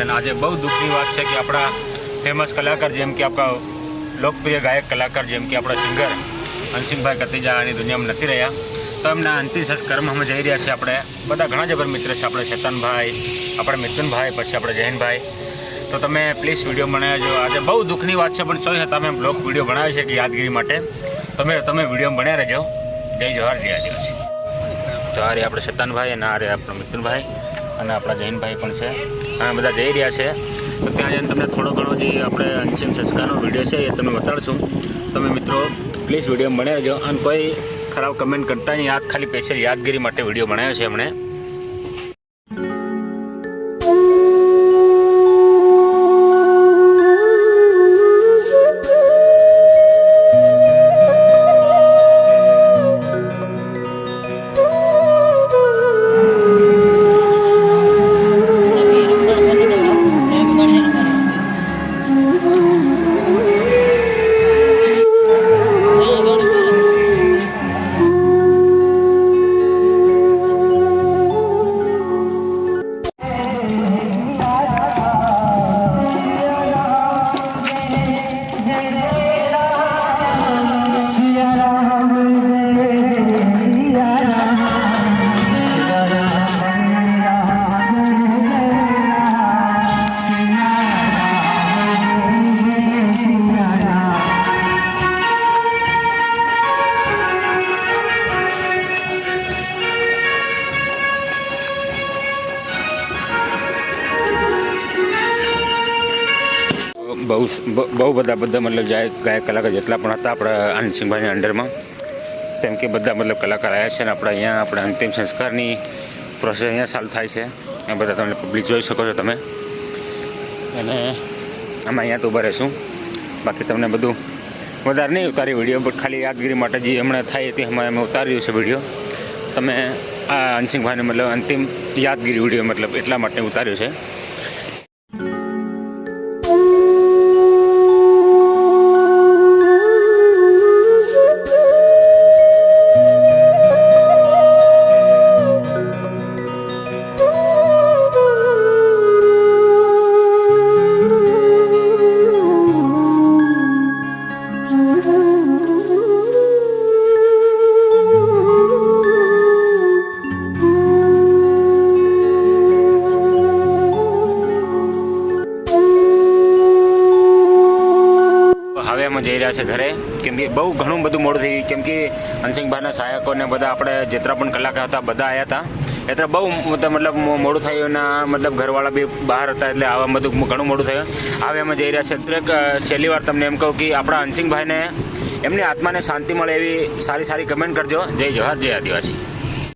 है। आज बहुत दुखनी बात है कि अपना फेमस कलाकार जेम कि आपका लोकप्रिय गायक कलाकार जेम कि अपना सिंगर हंसिंग भाई कतीजा दुनिया में नहीं रहा, तो एमना अंतिम संस्कारम हम जई रहा है। अपने बधा घणा जबर मित्र से अपने चेतन भाई, अपने मिथुन भाई, पछी अपने जैन भाई। तो तमे प्लीज वीडियो बनावजो। आज बहुत दुखनी बात है, पण छतां तमे ब्लॉग वीडियो बनावे छे कि यादगिरी माटे तमे वीडियो बन्या रहेजो। जय जोहार, जय आदिवासी। तो आ रहे अपने चेतन भाई अने आ रहे अपने मिथुन भाई अने अपना जैन भाई पण छे, अमे बधा जई रह्या छे। तो त्यां जईने तमने थोड़ो घणो जे अपने अंतिम संस्कारनो विडियो छे ए तमने बताडशुं। तमे मित्रों प्लीज वीडियो बन्या रहेजो अने कोई खराब कमेंट करता नहीं। आज खाली स्पेशल यादगिरी माटे विडियो बनाव्यो छे हमणे। बहु बधा मतलब गायक कलाकार जेटला पण हता आपणा हंसिंग भाई अंडर में, तेम के बधा मतलब कलाकार आया है। अपना अहींया अपना अंतिम संस्कारनी प्रोसेस अहींया चालू थाय छे। ए बधा तमे पब्लिक जोई शको छो तमे। अने अमे अहींया तो उभा रहीशुं। बाकी तमने बधुं वधारे नहीं उतारी विडियो, बट खाली यादगिरी माटे जे हमणे थाय ते अमे उतार्युं छे विडियो। तमे आ हंसिंग भाईने मतलब अंतिम यादगिरी विडियो मतलब एटला माटे उतार्युं छे। હવે અમે જઈ રહ્યા છે ઘરે, કેમ કે બહુ ઘણું બધું મોડું થઈ ગયું। કેમ કે હંસિંગભાઈના સહાયકોને બધા આપણે જેટલા પણ કલાકાર હતા બધા આવ્યા હતા, એટલે બહુ મતલબ મોડું થયું ને મતલબ ઘરવાળા બી બહાર હતા, એટલે આવા બધું ઘણું મોડું થયું। હવે અમે જઈ રહ્યા છે। એક છેલ્લી વાર તમને એમ કહું કે આપણા હંસિંગભાઈને એમની આત્માને શાંતિ મળે એવી સારી કમેન્ટ કરજો। જય જોહાર, જય આદિવાસી।